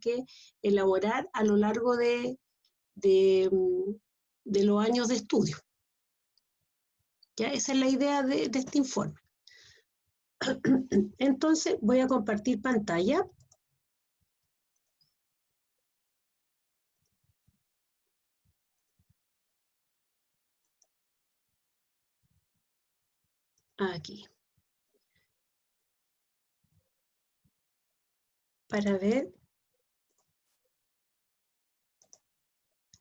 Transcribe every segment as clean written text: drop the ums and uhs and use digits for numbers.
que elaborar a lo largo de los años de estudio. ¿Ya? Esa es la idea de este informe. Entonces voy a compartir pantalla. Aquí. Para ver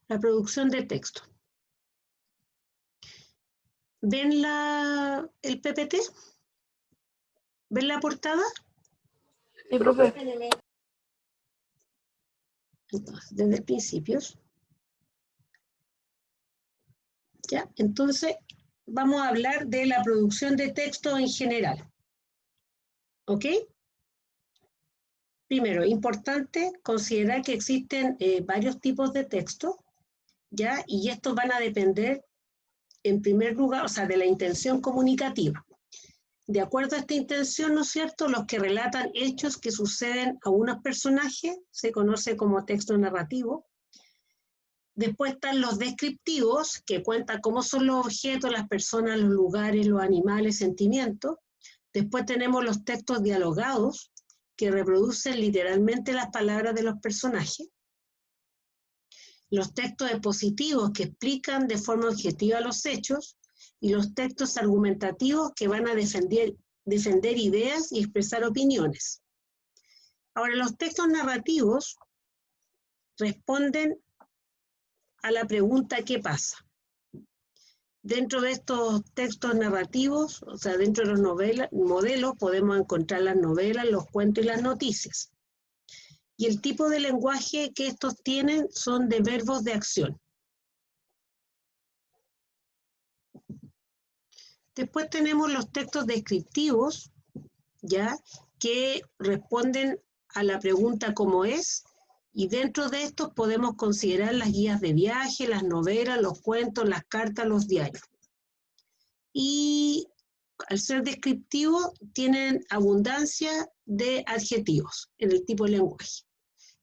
la producción de texto. ¿Ven el PPT? ¿Ven la portada? Sí, profe. Entonces, desde el principio. ¿Ya? Entonces, vamos a hablar de la producción de texto en general. ¿Ok? Primero, importante considerar que existen varios tipos de texto, ¿ya? Y estos van a depender, en primer lugar, o sea, de la intención comunicativa. De acuerdo a esta intención, ¿no es cierto?, los que relatan hechos que suceden a unos personajes se conoce como texto narrativo. Después están los descriptivos, que cuentan cómo son los objetos, las personas, los lugares, los animales, sentimientos. Después tenemos los textos dialogados, que reproducen literalmente las palabras de los personajes. Los textos expositivos, que explican de forma objetiva los hechos. Y los textos argumentativos, que van a defender ideas y expresar opiniones. Ahora, los textos narrativos responden a la pregunta ¿qué pasa? Dentro de estos textos narrativos, o sea, dentro de los modelos, podemos encontrar las novelas, los cuentos y las noticias. Y el tipo de lenguaje que estos tienen son de verbos de acción. Después tenemos los textos descriptivos, ¿ya?, que responden a la pregunta ¿cómo es? Y dentro de estos podemos considerar las guías de viaje, las novelas, los cuentos, las cartas, los diarios. Y al ser descriptivo, tienen abundancia de adjetivos en el tipo de lenguaje.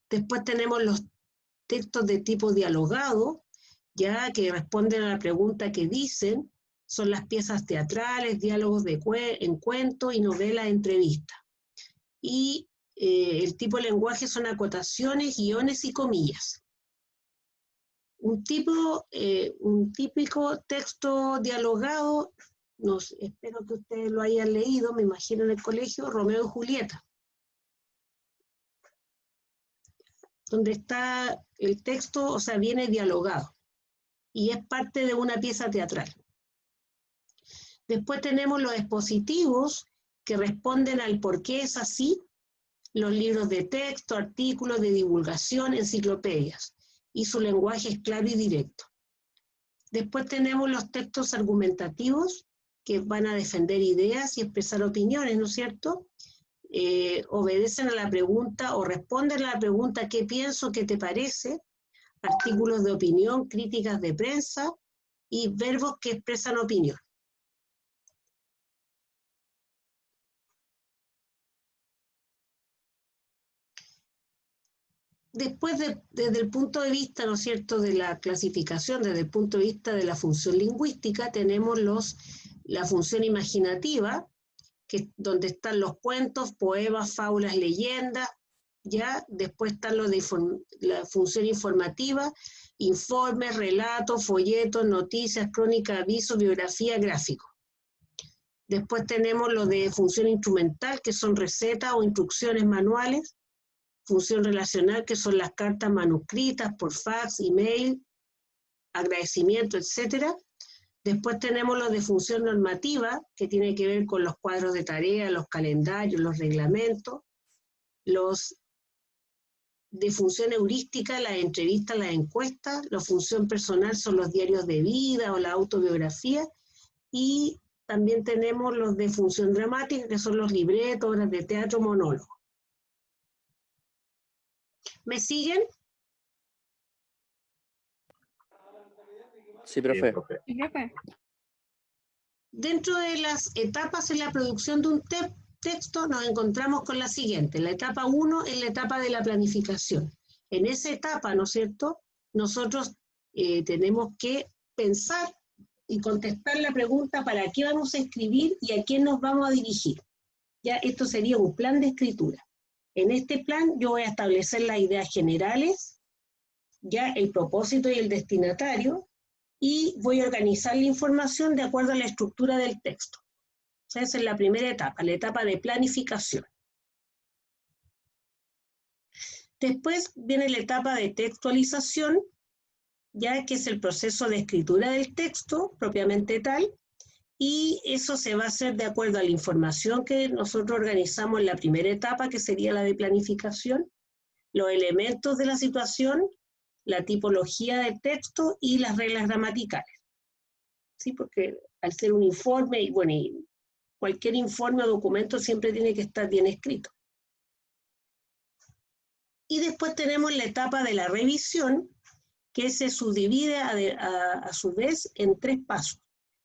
Después tenemos los textos de tipo dialogado, ya que responden a la pregunta ¿qué dicen? Son las piezas teatrales, diálogos en cuentos y novelas de entrevistas. Y el tipo de lenguaje son acotaciones, guiones y comillas. Un típico texto dialogado, espero que ustedes lo hayan leído, me imagino en el colegio, Romeo y Julieta, donde está el texto, o sea, viene dialogado, y es parte de una pieza teatral. Después tenemos los expositivos, que responden al por qué es así, los libros de texto, artículos de divulgación, enciclopedias, y su lenguaje es claro y directo. Después tenemos los textos argumentativos, que van a defender ideas y expresar opiniones, ¿no es cierto? Obedecen a la pregunta o responden a la pregunta ¿qué pienso? ¿Qué te parece? Artículos de opinión, críticas de prensa y verbos que expresan opinión. Después, desde el punto de vista, ¿no es cierto?, de la clasificación, desde el punto de vista de la función lingüística, tenemos la función imaginativa, donde están los cuentos, poemas, fábulas, leyendas, ¿ya? Después están los de la función informativa, informes, relatos, folletos, noticias, crónica, aviso, biografía, gráfico. Después tenemos los de función instrumental, que son recetas o instrucciones manuales. Función relacional, que son las cartas manuscritas por fax, email, agradecimiento, etc. Después tenemos los de función normativa, que tiene que ver con los cuadros de tarea, los calendarios, los reglamentos. Los de función heurística, las entrevistas, las encuestas. La función personal son los diarios de vida o la autobiografía. Y también tenemos los de función dramática, que son los libretos, obras de teatro, monólogos. ¿Me siguen? Sí, profe. Sí, profe. Dentro de las etapas en la producción de un texto nos encontramos con la siguiente. La etapa 1 es la etapa de la planificación. En esa etapa, ¿no es cierto?, nosotros tenemos que pensar y contestar la pregunta para qué vamos a escribir y a quién nos vamos a dirigir. Ya esto sería un plan de escritura. En este plan yo voy a establecer las ideas generales, ya el propósito y el destinatario, y voy a organizar la información de acuerdo a la estructura del texto. O sea, esa es la primera etapa, la etapa de planificación. Después viene la etapa de textualización, ya que es el proceso de escritura del texto propiamente tal, y eso se va a hacer de acuerdo a la información que nosotros organizamos en la primera etapa, que sería la de planificación, los elementos de la situación, la tipología del texto y las reglas gramaticales. ¿Sí? Porque al ser un informe, y bueno, y cualquier informe o documento siempre tiene que estar bien escrito. Y después tenemos la etapa de la revisión, que se subdivide a su vez en 3 pasos.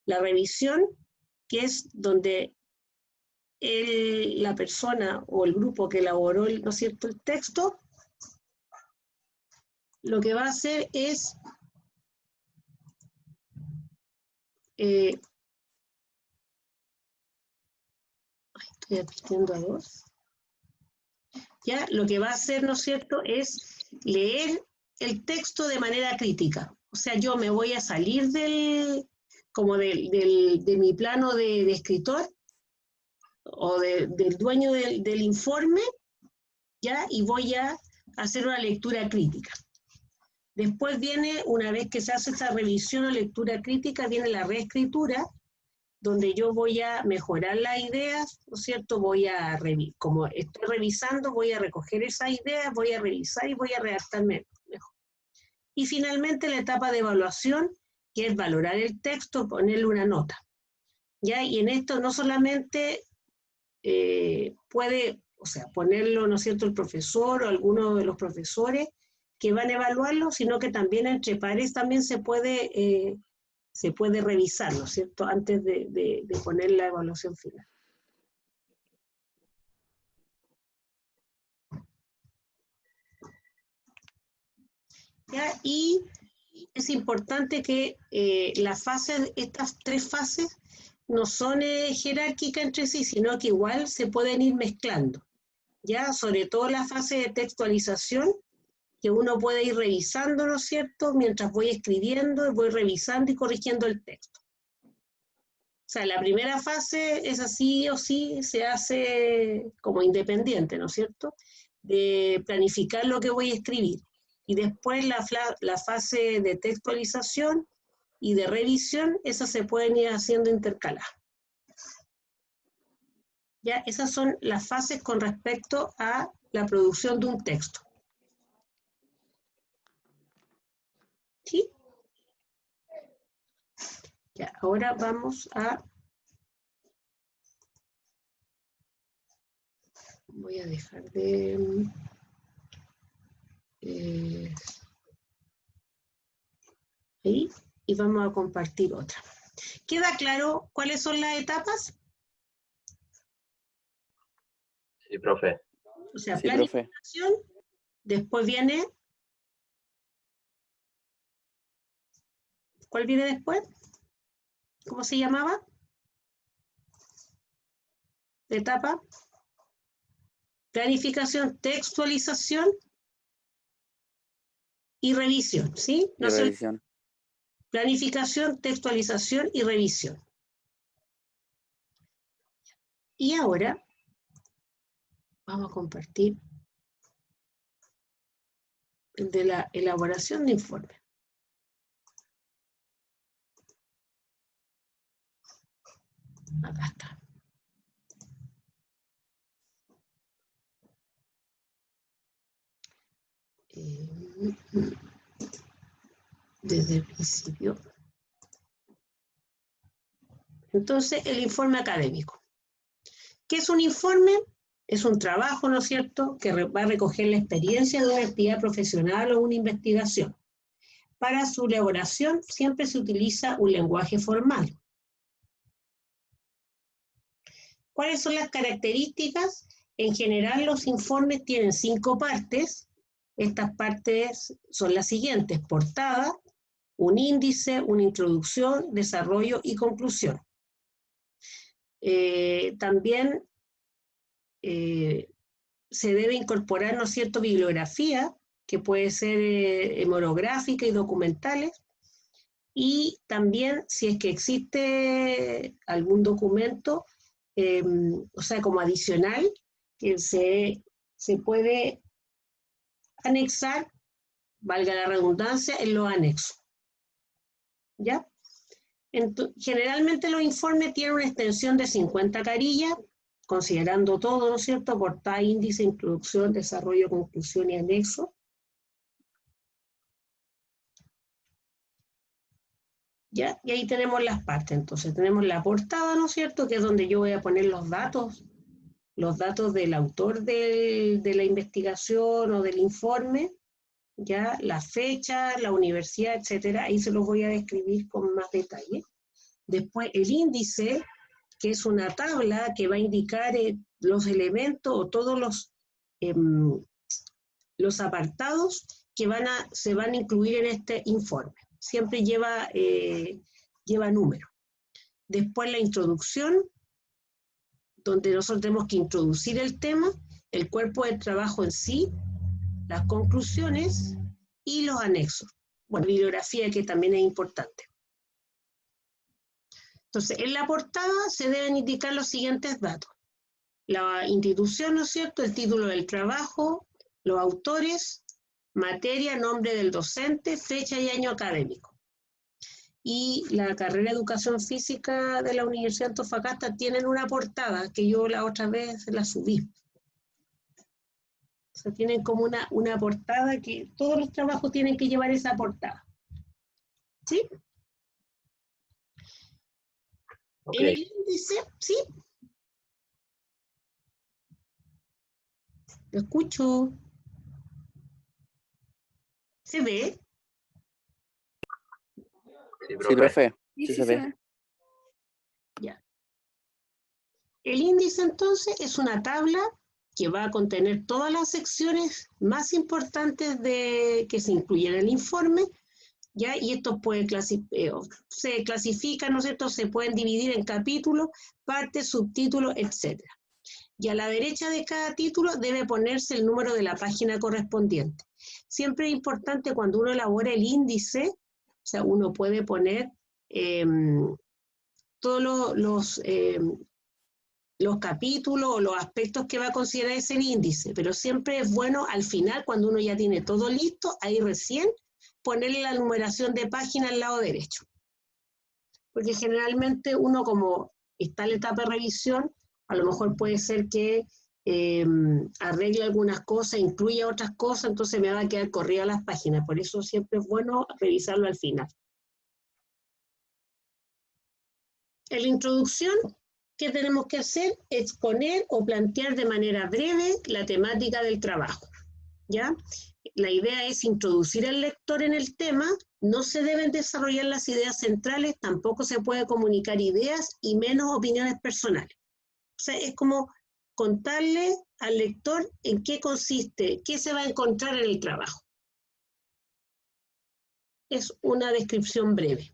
La revisión, que es donde la persona o el grupo que elaboró, ¿no es cierto?, el texto, lo que va a hacer es estoy apretando a 2. Ya, lo que va a hacer, ¿no es cierto?, es leer el texto de manera crítica. O sea, yo me voy a salir de mi plano de escritor o del dueño del informe, ¿ya? Y voy a hacer una lectura crítica. Después viene, una vez que se hace esa revisión o lectura crítica, viene la reescritura, donde yo voy a mejorar las ideas, ¿no es cierto? Como estoy revisando, voy a recoger esas ideas, voy a revisar y voy a redactarme mejor. Y finalmente la etapa de evaluación, que es valorar el texto, ponerle una nota. ¿Ya? Y en esto no solamente puede, o sea, ponerlo, ¿no es cierto?, el profesor o alguno de los profesores que van a evaluarlo, sino que también entre pares también se puede revisar, ¿no es cierto?, antes de poner la evaluación final. ¿Ya? Y es importante que estas 3 fases no son jerárquicas entre sí, sino que igual se pueden ir mezclando. Ya, sobre todo la fase de textualización, que uno puede ir revisando, ¿no es cierto?, mientras voy escribiendo, voy revisando y corrigiendo el texto. O sea, la primera fase es así o sí, se hace como independiente, ¿no es cierto?, de planificar lo que voy a escribir. Y después la fase de textualización y de revisión, esas se pueden ir haciendo intercaladas. Ya, esas son las fases con respecto a la producción de un texto. ¿Sí? Ya, ahora vamos a... Voy a dejar de... ahí, y vamos a compartir otra. ¿Queda claro cuáles son las etapas? Sí, profe. O sea, Sí, planificación, después viene... ¿Cuál viene después? ¿Cómo se llamaba? Etapa. Planificación, textualización y revisión, ¿sí? Y revisión. Planificación, textualización y revisión. Y ahora vamos a compartir el de la elaboración de informe. Acá está. Desde el principio. Entonces, el informe académico. ¿Qué es un informe? Es un trabajo, ¿no es cierto?, que va a recoger la experiencia de una actividad profesional o una investigación. Para su elaboración siempre se utiliza un lenguaje formal. ¿Cuáles son las características? En general, los informes tienen 5 partes. Estas partes son las siguientes: portada, un índice, una introducción, desarrollo y conclusión. También se debe incorporar, ¿no es cierto?, bibliografía, que puede ser monográfica y documentales, y también si es que existe algún documento, o sea, como adicional, que se puede anexar, valga la redundancia, en los anexos. ¿Ya? Generalmente los informes tienen una extensión de 50 carillas, considerando todo, ¿no es cierto?, portada, índice, introducción, desarrollo, conclusión y anexo. ¿Ya? Y ahí tenemos las partes. Entonces tenemos la portada, ¿no es cierto?, que es donde yo voy a poner los datos del autor de la investigación o del informe, ya la fecha, la universidad, etcétera. Ahí se los voy a describir con más detalle. Después el índice, que es una tabla que va a indicar los elementos o todos los apartados que se van a incluir en este informe. Siempre lleva número. Después la introducción, donde nosotros tenemos que introducir el tema, el cuerpo de trabajo en sí, las conclusiones y los anexos. Bueno, bibliografía, que también es importante. Entonces, en la portada se deben indicar los siguientes datos: la institución, ¿no es cierto?, el título del trabajo, los autores, materia, nombre del docente, fecha y año académico. Y la carrera de Educación Física de la Universidad de Antofagasta tienen una portada que yo la otra vez la subí. O sea, tienen como una portada que todos los trabajos tienen que llevar esa portada. ¿Sí? Okay. En el índice, ¿sí? Lo escucho. ¿Se ve? Sí, Sí, profe. Sí, Sí sí se se ve. ve. Ya. El índice, entonces, es una tabla que va a contener todas las secciones más importantes que se incluyen en el informe, ¿ya? Y esto se clasifica, ¿no es cierto?, se pueden dividir en capítulos, partes, subtítulos, etc. Y a la derecha de cada título debe ponerse el número de la página correspondiente. Siempre es importante cuando uno elabora el índice, o sea, uno puede poner todos los capítulos o los aspectos que va a considerar ese índice, pero siempre es bueno al final, cuando uno ya tiene todo listo, ahí recién ponerle la numeración de página al lado derecho. Porque generalmente uno, como está en la etapa de revisión, a lo mejor puede ser que arregle algunas cosas, incluya otras cosas, entonces me va a quedar corrida las páginas. Por eso siempre es bueno revisarlo al final. En la introducción, ¿qué tenemos que hacer? Exponer o plantear de manera breve la temática del trabajo, ¿ya? La idea es introducir al lector en el tema. No se deben desarrollar las ideas centrales, tampoco se puede comunicar ideas y menos opiniones personales. O sea, es como contarle al lector en qué consiste, qué se va a encontrar en el trabajo. Es una descripción breve.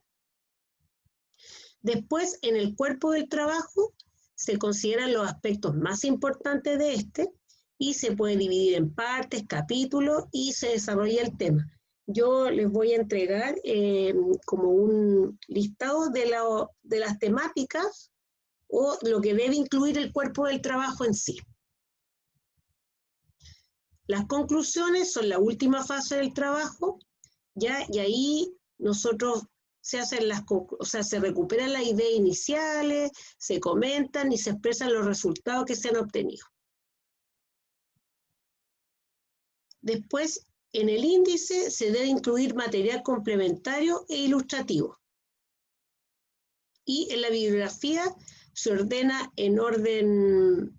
Después, en el cuerpo del trabajo, se consideran los aspectos más importantes de este y se puede dividir en partes, capítulos, y se desarrolla el tema. Yo les voy a entregar como un listado de las temáticas o lo que debe incluir el cuerpo del trabajo en sí. Las conclusiones son la última fase del trabajo, ¿ya? Y ahí nosotros se recuperan las ideas iniciales, se comentan y se expresan los resultados que se han obtenido. Después, en el índice se debe incluir material complementario e ilustrativo. Y en la bibliografía se ordena en orden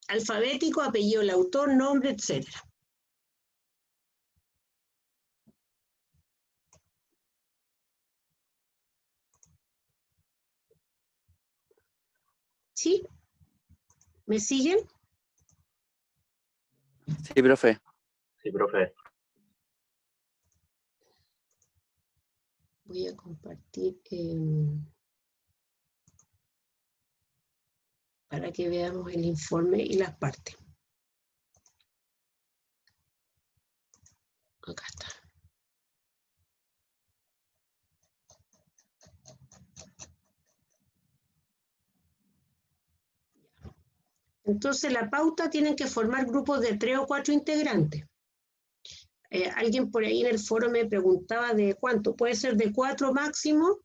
alfabético, apellido del autor, nombre, etc. ¿Sí? ¿Me siguen? Sí, profe. Sí, profe. Voy a compartir para que veamos el informe y las partes. Acá está. Entonces, la pauta tienen que formar grupos de 3 o 4 integrantes. Alguien por ahí en el foro me preguntaba de cuánto. Puede ser de 4 máximo.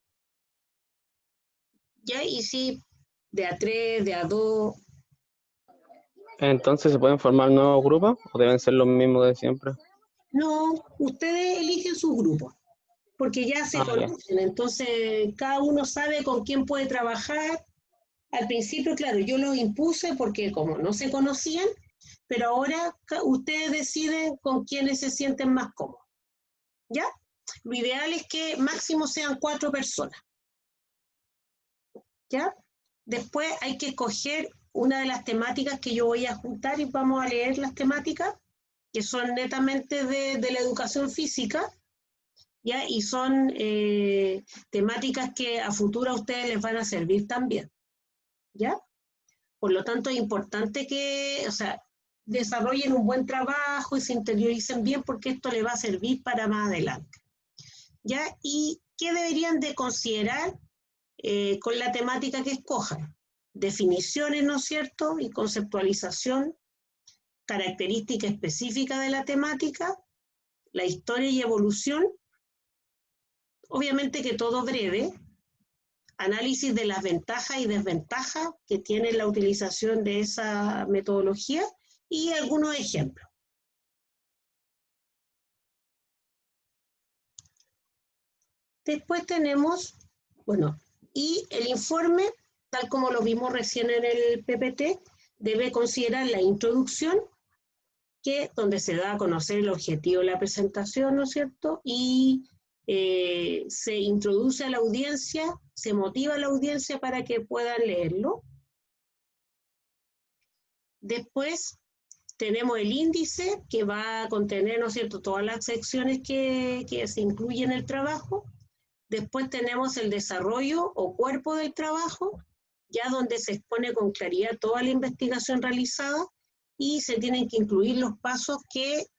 ¿Ya? Y si de a 3, de a 2. Entonces, ¿se pueden formar nuevos grupos o deben ser los mismos de siempre? No, ustedes eligen sus grupos, porque ya se conocen. Entonces, cada uno sabe con quién puede trabajar. Al principio, claro, yo los impuse porque como no se conocían, pero ahora ustedes deciden con quiénes se sienten más cómodos. ¿Ya? Lo ideal es que máximo sean 4 personas. ¿Ya? Después hay que escoger una de las temáticas que yo voy a juntar y vamos a leer las temáticas, que son netamente de la educación física, ¿ya? Y son temáticas que a futuro a ustedes les van a servir también. ¿Ya? Por lo tanto, es importante que, o sea, desarrollen un buen trabajo y se interioricen bien porque esto les va a servir para más adelante. ¿Ya? ¿Y qué deberían de considerar con la temática que escojan? Definiciones, ¿no es cierto? Y conceptualización, característica específica de la temática, la historia y evolución, obviamente que todo breve, análisis de las ventajas y desventajas que tiene la utilización de esa metodología y algunos ejemplos. Después tenemos, bueno, y el informe, tal como lo vimos recién en el PPT, debe considerar la introducción, donde se da a conocer el objetivo de la presentación, ¿no es cierto? Y se introduce a la audiencia, se motiva a la audiencia para que puedan leerlo. Después tenemos el índice que va a contener, ¿no es cierto?, todas las secciones que se incluyen en el trabajo. Después tenemos el desarrollo o cuerpo del trabajo, ya donde se expone con claridad toda la investigación realizada y se tienen que incluir los pasos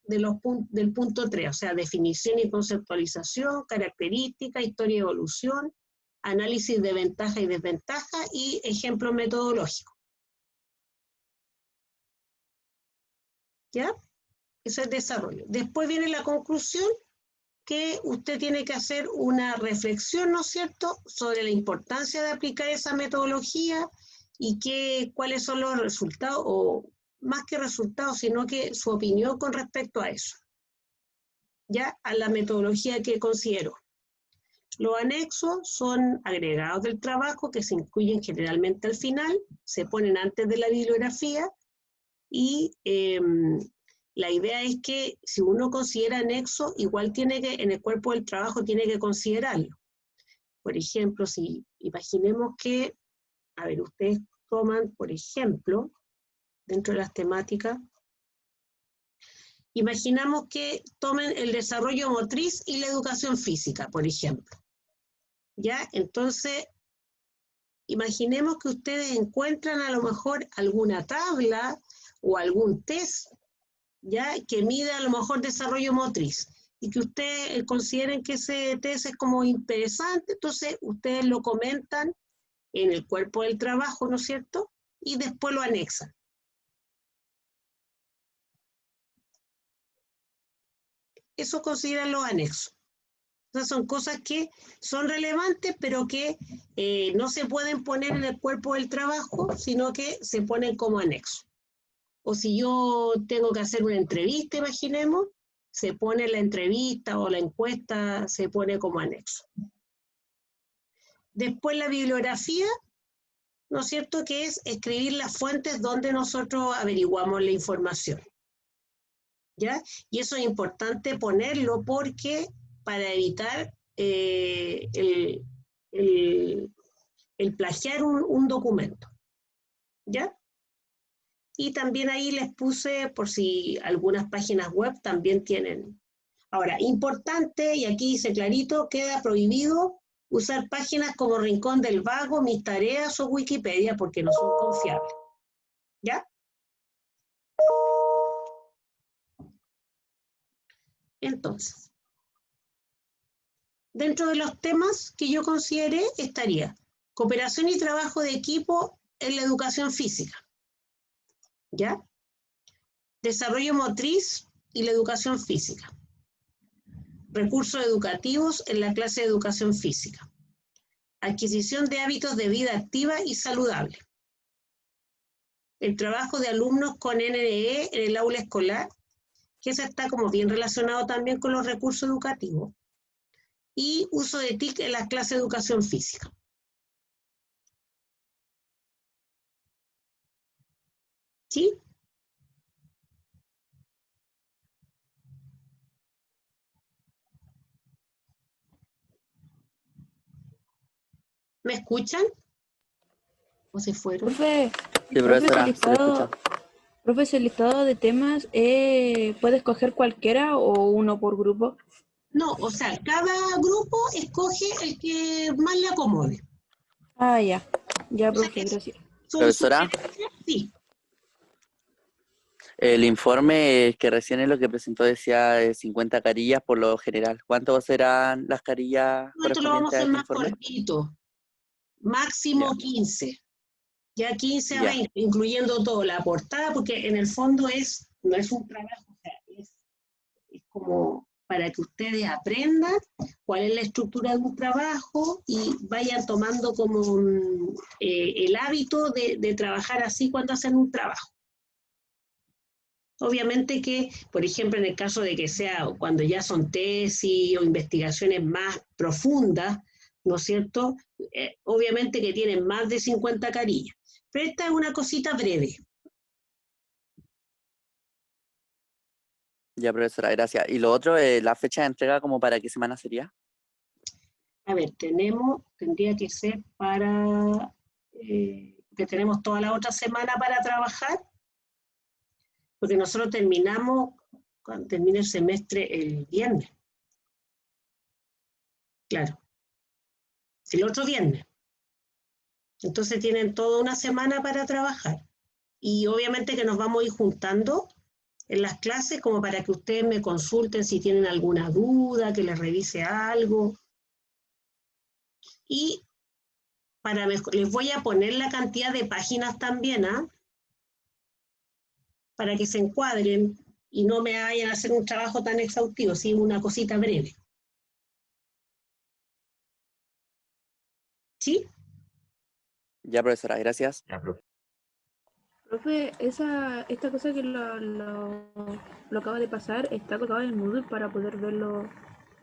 del punto 3, o sea, definición y conceptualización, característica, historia y evolución, análisis de ventaja y desventaja y ejemplo metodológico. ¿Ya? Eso es desarrollo. Después viene la conclusión, que usted tiene que hacer una reflexión, ¿no es cierto?, sobre la importancia de aplicar esa metodología y cuáles son los resultados, o más que resultados, sino que su opinión con respecto a eso, ya a la metodología que considero. Los anexos son agregados del trabajo que se incluyen generalmente al final, se ponen antes de la bibliografía y la idea es que si uno considera anexo, igual tiene que, en el cuerpo del trabajo tiene que considerarlo. Por ejemplo, si imaginemos que, a ver, ustedes toman, por ejemplo, dentro de las temáticas, imaginamos que tomen el desarrollo motriz y la educación física, por ejemplo. ¿Ya? Entonces, imaginemos que ustedes encuentran a lo mejor alguna tabla o algún test, ¿ya?, que mide a lo mejor desarrollo motriz y que ustedes consideren que ese test es como interesante, entonces ustedes lo comentan en el cuerpo del trabajo, ¿no es cierto?, y después lo anexan. Eso consideran los anexos. Esas son cosas que son relevantes, pero que no se pueden poner en el cuerpo del trabajo, sino que se ponen como anexo. O si yo tengo que hacer una entrevista, imaginemos, se pone la entrevista o la encuesta, se pone como anexo. Después la bibliografía, ¿no es cierto?, que es escribir las fuentes donde nosotros averiguamos la información. ¿Ya? Y eso es importante ponerlo porque para evitar el plagiar un documento. ¿Ya? Y también ahí les puse, por si algunas páginas web también tienen. Ahora, importante, y aquí dice clarito, queda prohibido usar páginas como Rincón del Vago, Mis Tareas o Wikipedia porque no son confiables. ¿Ya? Entonces, dentro de los temas que yo consideré estaría cooperación y trabajo de equipo en la educación física. ¿Ya? Desarrollo motriz y la educación física. Recursos educativos en la clase de educación física. Adquisición de hábitos de vida activa y saludable. El trabajo de alumnos con NNE en el aula escolar, que eso está como bien relacionado también con los recursos educativos. Y uso de TIC en las clases de educación física. ¿Sí? ¿Me escuchan? ¿O se fueron? Profe, Sí, profe, profesora, se le escucha. profe, ese listado de temas, ¿puede escoger cualquiera o uno por grupo? No, o sea, cada grupo escoge el que más le acomode. Ah, ya. Ya, O sea, profe, gracias. son Profesora, sugerencias, sí. el informe que recién es lo que presentó decía 50 carillas por lo general. ¿Cuánto serán las carillas No, esto lo vamos a correspondientes a hacer este más informe? cortito. Máximo Ya, 15. Ya 15 a ya, 20, incluyendo todo, la portada, porque en el fondo no es un trabajo, o sea, es como para que ustedes aprendan cuál es la estructura de un trabajo y vayan tomando como el hábito de trabajar así cuando hacen un trabajo. Obviamente que, por ejemplo, en el caso de que sea cuando ya son tesis o investigaciones más profundas, ¿no es cierto? Obviamente que tienen más de 50 carillas. Pero esta es una cosita breve. ya, profesora, gracias. Y lo otro, la fecha de entrega, ¿como para qué semana sería? A ver, tendría que ser para, que tenemos toda la otra semana para trabajar, porque nosotros terminamos, cuando termine el semestre, el viernes. Claro, el otro viernes. Entonces tienen toda una semana para trabajar. Y obviamente que nos vamos a ir juntando en las clases como para que ustedes me consulten si tienen alguna duda, que les revise algo. Y les voy a poner la cantidad de páginas también, ¿ah? Para que se encuadren y no me vayan a hacer un trabajo tan exhaustivo, sino una cosita breve. ¿Sí? Ya, profesora, gracias. Ya, profe. Profe, esta cosa que lo acaba de pasar está colocado en Moodle para poder verlo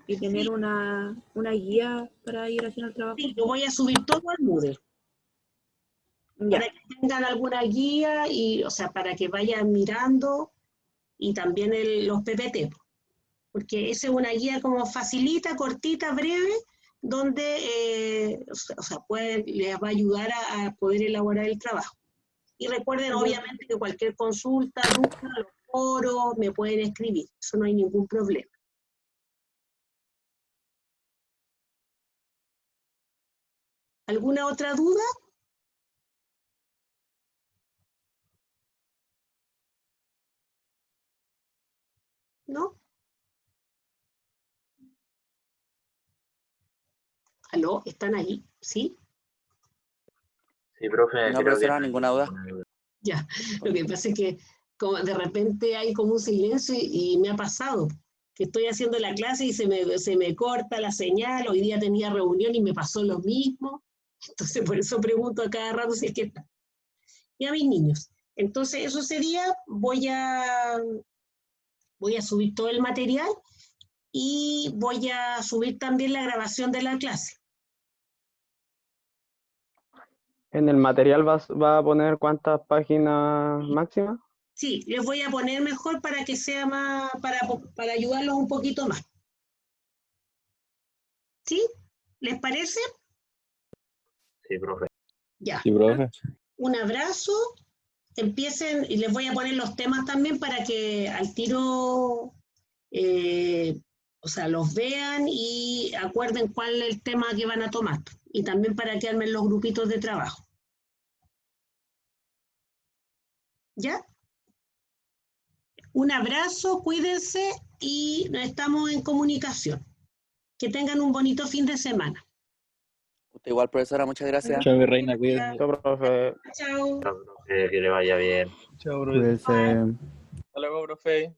y tener Sí, una guía para ir haciendo el trabajo. sí, lo voy a subir todo al Moodle, para Ya, que tengan alguna guía y, o sea, para que vayan mirando y también los PPT, porque esa es una guía como facilita, cortita, breve, donde o sea, les va a ayudar a poder elaborar el trabajo. Y recuerden, obviamente, que cualquier consulta, duda, los foros, me pueden escribir, eso no hay ningún problema. ¿Alguna otra duda? ¿No? ¿Aló? ¿Están ahí? ¿Sí? Sí, profe, No, creo que profesora, no hay ninguna duda. ninguna duda. Ya, lo que pasa es que como de repente hay como un silencio y me ha pasado que estoy haciendo la clase y se me corta la señal, hoy día tenía reunión y me pasó lo mismo, entonces por eso pregunto a cada rato si es que está. Y a mis niños. Entonces eso sería, voy a subir todo el material y voy a subir también la grabación de la clase. ¿En el material va a poner cuántas páginas máximas? Sí, les voy a poner mejor para que sea más, para ayudarlos un poquito más. ¿Sí? ¿Les parece? Sí, profe. Ya. Sí, profe. Un abrazo. Empiecen, y les voy a poner los temas también para que al tiro, o sea, los vean y acuerden cuál es el tema que van a tomar. Y también para que armen los grupitos de trabajo. ¿Ya? Un abrazo, cuídense y estamos en comunicación. Que tengan un bonito fin de semana. Usted igual, profesora, muchas gracias. Chao, mi reina, cuídate. Chao, profe. Chao. Chao, profe, que le vaya bien. Chao, profe. Cuídense. Hasta luego, profe.